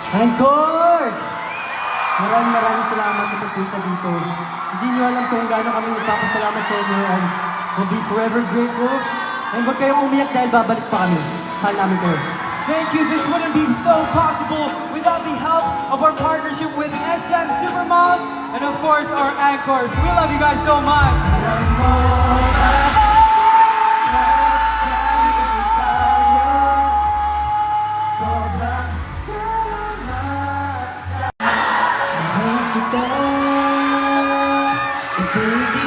And of course, maraming salamat sa pagpunta dito. Hindi nyo alam kung gaano kami nagpapasalamat sa inyo and we'll be forever grateful. And huwag kayong umiyak dahil babalik pa kami. Mahal namin kayo. Thank you. This wouldn't be so possible without the help of our partnership with SM Supermalls and of course our anchors. We love you guys so much. Mahal kita, ito'y di